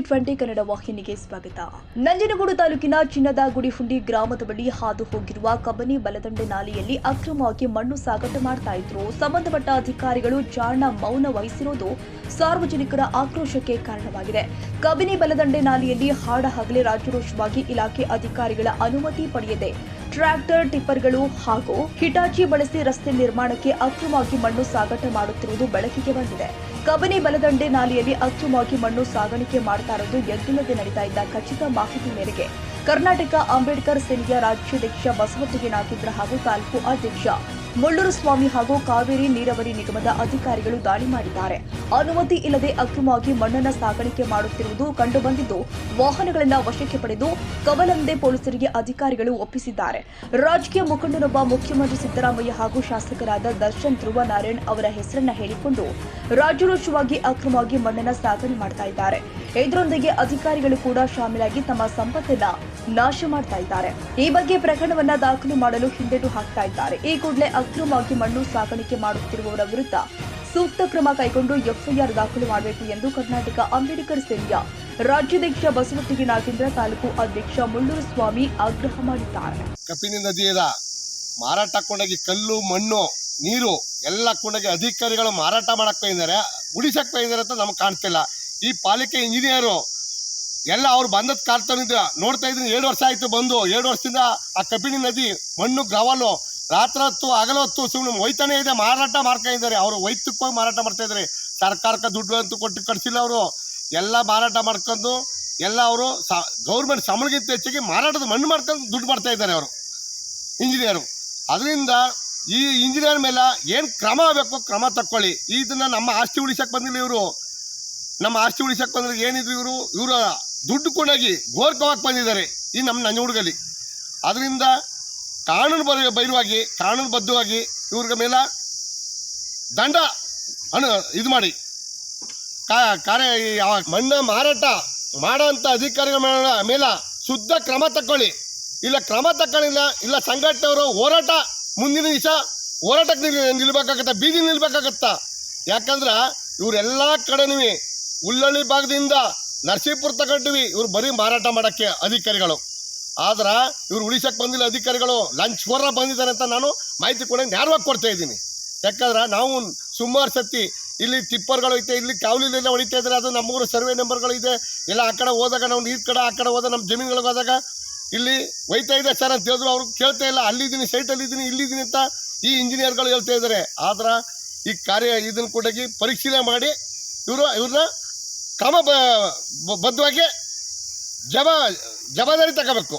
TV20 Kannada ವಾಹಿನಿಗೆ ಸ್ವಾಗತ. ನಂಜನಗೂಡು ತಾಲೂಕಿನ ಚಿನ್ನದ ಗುಡಿಹುಂಡಿ ಗ್ರಾಮದ ಬಳಿ ಹಾದು ಹೋಗಿರುವ ಕಬಿನಿ ಬಲದಂಡೆ ನಾಲೆಯಲ್ಲಿ ಅಕ್ರಮವಾಗಿ ಮಣ್ಣು ಸಾಗಾಟ ಮಾಡ್ತಾ ಇದ್ರು. ಸಂಬಂಧಪಟ್ಟ ಅಧಿಕಾರಿಗಳು ಜಾಣ ಮೌನ ವಹಿಸಿರುವುದು ಸಾರ್ವಜನಿಕರ ಆಕ್ರೋಶಕ್ಕೆ ಕಾರಣವಾಗಿದೆ. ಕಬಿನಿ ಬಲದಂಡೆ ನಾಲೆಯಲ್ಲಿ ಹಾಡಹಗಲೇ ರಾಜಾರೋಷವಾಗಿ ಇಲಾಖೆ ಅಧಿಕಾರಿಗಳ ಅನುಮತಿ ಪಡೆಯದೆ ಟ್ರ್ಯಾಕ್ಟರ್, ಟಿಪ್ಪರ್ಗಳು ಹಾಗೂ ಹಿಟಾಚಿ ಬಳಸಿ ರಸ್ತೆ ನಿರ್ಮಾಣಕ್ಕೆ ಅಕ್ರಮವಾಗಿ ಮಣ್ಣು ಸಾಗಾಟ ಮಾಡುತ್ತಿರುವುದು ಬೆಳಕಿಗೆ ಬಂದಿದೆ. ಕಬಿನಿ ಬಲದಂಡೆ ನಾಲೆಯಲ್ಲಿ ಅಕ್ರಮವಾಗಿ ಮಣ್ಣು ಸಾಗಾಣಿಕೆ ಮಾಡ್ತಾ ಇರೋದು ಎದ್ದಿಲ್ಲದೆ ನಡೀತಾ ಇದ್ದ ಖಚಿತ ಮಾಹಿತಿ ಮೇರೆಗೆ ಕರ್ನಾಟಕ ಅಂಬೇಡ್ಕರ್ ಸೇನೆಯ ರಾಜ್ಯಾಧ್ಯಕ್ಷ ಬಸವತಿಗೆ ನಾಗೇಂದ್ರ ಹಾಗೂ ತಾಲೂಕು ಅಧ್ಯಕ್ಷ ಮುಳ್ಳೂರು ಸ್ವಾಮಿ ಹಾಗೂ ಕಾವೇರಿ ನೀರಾವರಿ ನಿಗಮದ ಅಧಿಕಾರಿಗಳು ದಾಳಿ ಮಾಡಿದ್ದಾರೆ. ಅನುಮತಿ ಇಲ್ಲದೆ ಅಕ್ರಮವಾಗಿ ಮಣ್ಣನ್ನು ಸಾಗಾಣಿಕೆ ಮಾಡುತ್ತಿರುವುದು ಕಂಡುಬಂದಿದ್ದು ವಾಹನಗಳನ್ನು ವಶಕ್ಕೆ ಪಡೆದು ಕವಲಂದೆ ಪೊಲೀಸರಿಗೆ ಅಧಿಕಾರಿಗಳು ಒಪ್ಪಿಸಿದ್ದಾರೆ. ರಾಜಕೀಯ ಮುಖಂಡನೊಬ್ಬ ಮುಖ್ಯಮಂತ್ರಿ ಸಿದ್ದರಾಮಯ್ಯ ಹಾಗೂ ಶಾಸಕರಾದ ದರ್ಶನ್ ಧ್ರುವ ನಾರಾಯಣ್ ಅವರ ಹೆಸರನ್ನ ಹೇಳಿಕೊಂಡು ರಾಜಾರೋಷವಾಗಿ ಅಕ್ರಮವಾಗಿ ಮಣ್ಣನ್ನು ಸಾಗಣೆ ಮಾಡ್ತಾ ಇದ್ದಾರೆ. ಇದರೊಂದಿಗೆ ಅಧಿಕಾರಿಗಳು ಕೂಡ ಶಾಮೀಲಾಗಿ ತಮ್ಮ ಸಂಪತ್ತನ್ನ ನಾಶ ಮಾಡ್ತಾ ಇದ್ದಾರೆ. ಈ ಬಗ್ಗೆ ಪ್ರಕರಣವನ್ನ ದಾಖಲು ಮಾಡಲು ಹಿಂದೇಟು ಹಾಕ್ತಾ ಇದ್ದಾರೆ. ಈ ಕೂಡಲೇ ಅಕ್ರಮವಾಗಿ ಮಣ್ಣು ಸಾಗಾಣಿಕೆ ಮಾಡುತ್ತಿರುವವರ ವಿರುದ್ಧ ಸೂಕ್ತ ಕ್ರಮ ಕೈಗೊಂಡು ಎಫ್ಐಆರ್ ದಾಖಲು ಮಾಡಬೇಕು ಎಂದು ಕರ್ನಾಟಕ ಅಂಬೇಡ್ಕರ್ ಸೇನೆಯ ರಾಜ್ಯಾಧ್ಯಕ್ಷ ಬಸವತಿಗೆ ನಾಗೇಂದ್ರ, ತಾಲೂಕು ಅಧ್ಯಕ್ಷ ಮುಳ್ಳೂರು ಸ್ವಾಮಿ ಆಗ್ರಹ ಮಾಡಿದ್ದಾರೆ. ಕಬಿನಿ ನದಿಯ ಮಾರಾಟ ಕೊಂಡೋಗಿ ಕಲ್ಲು, ಮಣ್ಣು, ನೀರು ಎಲ್ಲ ಕೊಂಡೋಗಿ ಅಧಿಕಾರಿಗಳು ಮಾರಾಟ ಮಾಡಕ್ ಬಂದಿದ್ದಾರೆ, ಉಳಿಸಕ್ ಬಂದಿದ್ದಾರೆ ಅಂತ ನಮ್ಗೆ ಕಾಣ್ತಿಲ್ಲ. ಈ ಪಾಲಿಕೆ ಇಂಜಿನಿಯರು ಎಲ್ಲ ಅವ್ರು ಬಂದದ್ದು ಕಾರ್ತಾನಿದ್ದ ನೋಡ್ತಾ ಇದ್ದೀನಿ. 7 ವರ್ಷ ಆಯಿತು ಬಂದು. 7 ವರ್ಷದಿಂದ ಆ ಕಬಿನಿ ನದಿ ಮಣ್ಣು, ಗ್ರಾವಲು ರಾತ್ರಿ ಹೊತ್ತು ಹಗಲು ಹೊತ್ತು ಸುಮ್ಮನೆ ಒಯ್ತಾನೆ ಇದೆ, ಮಾರಾಟ ಮಾಡ್ತಾ ಇದ್ದಾರೆ. ಅವರು ವೈಯಕ್ತಿಕವಾಗಿ ಮಾರಾಟ ಮಾಡ್ತಾ ಇದ್ದಾರೆ. ಸರ್ಕಾರಕ್ಕೆ ದುಡ್ಡು ಅಂತೂ ಕೊಟ್ಟು ಕಳಿಸಿಲ್ಲ. ಅವರು ಎಲ್ಲ ಮಾರಾಟ ಮಾಡ್ಕೊಂಡು ಎಲ್ಲ ಅವರು ಗೌರ್ಮೆಂಟ್ ಸಂಬಳಗಿಂತ ಹೆಚ್ಚಿಗೆ ಮಾರಾಟದ ಮಣ್ಣು ಮಾಡ್ಕೊಂಡು ದುಡ್ಡು ಮಾಡ್ತಾ ಇದ್ದಾರೆ ಅವರು ಇಂಜಿನಿಯರು. ಅದರಿಂದ ಈ ಇಂಜಿನಿಯರ್ ಮೇಲೆ ಏನು ಕ್ರಮ ಆಗಬೇಕು ಕ್ರಮ ತಕ್ಕೊಳ್ಳಿ. ಇದನ್ನು ನಮ್ಮ ಆಸ್ತಿ ಉಳಿಸಕ್ಕೆ ಬಂದಿಲ್ಲ ಇವರು. ನಮ್ಮ ಆಸ್ತಿ ಉಳಿಸಕ್ಕೆ ಬಂದ್ರೆ ಏನಿದ್ರು ಇವರ ದುಡ್ಡು ಕೊಂಡೋಗಿ ಗೋರ್ಕವಾಗಿ ಬಂದಿದ್ದಾರೆ ಈ ನಮ್ಮ ನಂಜನಗೂಡಲ್ಲಿ. ಅದರಿಂದ ಕಾನೂನುಬದ್ಧವಾಗಿ ಇವ್ರ ಮೇಲೆ ದಂಡ ಇದು ಮಾಡಿ ಮಣ್ಣು ಮಾರಾಟ ಮಾಡೋಂಥ ಅಧಿಕಾರಿಗಳ ಮೇಲೆ ಶುದ್ಧ ಕ್ರಮ ತಗೊಳ್ಳಿ. ಇಲ್ಲ ಕ್ರಮ ತಗೊಳ್ಳಿಲ್ಲ, ಇಲ್ಲ ಸಂಘಟನೆಯವರು ಹೋರಾಟ ಮುಂದಿನ ದಿವಸ ಹೋರಾಟಕ್ಕೆ ನಿಲ್ಬೇಕಾಗತ್ತ, ಬೀದಿ ನಿಲ್ಬೇಕಾಗತ್ತ. ಯಾಕಂದ್ರೆ ಇವರೆಲ್ಲ ಕಡೆನೂ ಉಳ್ಳಳ್ಳಿ ಭಾಗದಿಂದ ನರಸೀಪುರ ತಗೊಂಡಿವಿ. ಇವ್ರು ಬರೀ ಮಾರಾಟ ಮಾಡೋಕ್ಕೆ ಅಧಿಕಾರಿಗಳು. ಆದ್ರೆ ಇವ್ರು ಉಳಿಸಕ್ಕೆ ಬಂದಿಲ್ಲ ಅಧಿಕಾರಿಗಳು. ಲಂಚ್ ಕೋರ ಬಂದಿದ್ದಾರೆ ಅಂತ ನಾನು ಮಾಹಿತಿ ಕೂಡ ನೇರವಾಗಿ ಕೊಡ್ತಾ ಇದ್ದೀನಿ. ಯಾಕಂದ್ರೆ ನಾವು ಸುಮಾರು ಸತಿ ಇಲ್ಲಿ ಟಿಪ್ಪರ್ಗಳು ಐತೆ, ಇಲ್ಲಿ ಕಾವಲಿಲೆಲ್ಲ ಹೊಡಿತಾ ಇದ್ದಾರೆ. ಅದು ನಮ್ಮೂರು ಸರ್ವೆ ನಂಬರ್ಗಳು ಇದೆ. ಎಲ್ಲ ಆ ಕಡೆ ಹೋದಾಗ ನಾವು ನೀರು ಕಡೆ ಆ ಕಡೆ ಹೋದಾಗ ನಮ್ಮ ಜಮೀನುಗಳಿಗೆ ಹೋದಾಗ ಇಲ್ಲಿ ಒಯ್ತಾ ಇದೆ ಸರ್ ಅಂತ ಹೇಳಿದ್ರು. ಅವ್ರು ಕೇಳ್ತಾ ಇಲ್ಲ. ಅಲ್ಲಿದ್ದೀನಿ, ಸೈಟಲ್ಲಿದ್ದೀನಿ, ಇಲ್ಲಿದ್ದೀನಿ ಅಂತ ಈ ಇಂಜಿನಿಯರ್ಗಳು ಹೇಳ್ತಾ ಇದ್ದಾರೆ. ಆದ್ರೆ ಈ ಇದನ್ನು ಕೂಡ ಪರಿಶೀಲನೆ ಮಾಡಿ ಇವ್ರನ್ನ ಕ್ರಮ ಬದ್ಧವಾಗಿ ಜವಾಬ್ದಾರಿ ತಗೋಬೇಕು.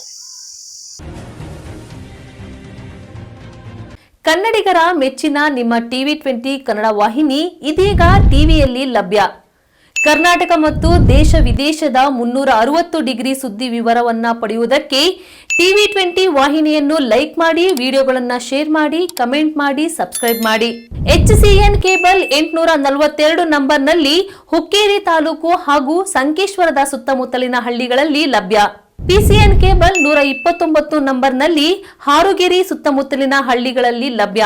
ಕನ್ನಡಿಗರ ಮೆಚ್ಚಿನ ನಿಮ್ಮ TV20 ಕನ್ನಡ ವಾಹಿನಿ ಇದೀಗ ಟಿವಿಯಲ್ಲಿ ಲಭ್ಯ. ಕರ್ನಾಟಕ ಮತ್ತು ದೇಶ ವಿದೇಶದ 360 ಡಿಗ್ರಿ ಸುದ್ದಿ ವಿವರವನ್ನ ಪಡೆಯುವುದಕ್ಕೆ TV20 ವಾಹಿನಿಯನ್ನು ಲೈಕ್ ಮಾಡಿ, ವಿಡಿಯೋಗಳನ್ನು ಶೇರ್ ಮಾಡಿ, ಕಮೆಂಟ್ ಮಾಡಿ, ಸಬ್ಸ್ಕ್ರೈಬ್ ಮಾಡಿ. HCN ಕೇಬಲ್ 842 ನಂಬರ್ನಲ್ಲಿ ಹುಕ್ಕೇರಿ ತಾಲೂಕು ಹಾಗೂ ಸಂಕೇಶ್ವರದ ಸುತ್ತಮುತ್ತಲಿನ ಹಳ್ಳಿಗಳಲ್ಲಿ ಲಭ್ಯ. PCN ಕೇಬಲ್ 129 ನಂಬರ್ನಲ್ಲಿ ಹಾರುಗೆರೆ ಸುತ್ತಮುತ್ತಲಿನ ಹಳ್ಳಿಗಳಲ್ಲಿ ಲಭ್ಯ.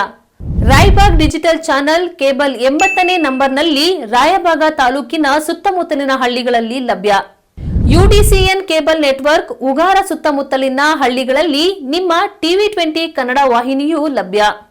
ರಾಯಬಾಗ್ ಡಿಜಿಟಲ್ ಚಾನೆಲ್ ಕೇಬಲ್ 80ನೇ ನಂಬರ್ನಲ್ಲಿ ರಾಯಬಾಗ ತಾಲೂಕಿನ ಸುತ್ತಮುತ್ತಲಿನ ಹಳ್ಳಿಗಳಲ್ಲಿ ಲಭ್ಯ. UDCN ಕೇಬಲ್ ನೆಟ್ವರ್ಕ್ ಉಗಾರ ಸುತ್ತಮುತ್ತಲಿನ ಹಳ್ಳಿಗಳಲ್ಲಿ ನಿಮ್ಮ TV20 ಕನ್ನಡ ವಾಹಿನಿಯೂ ಲಭ್ಯ.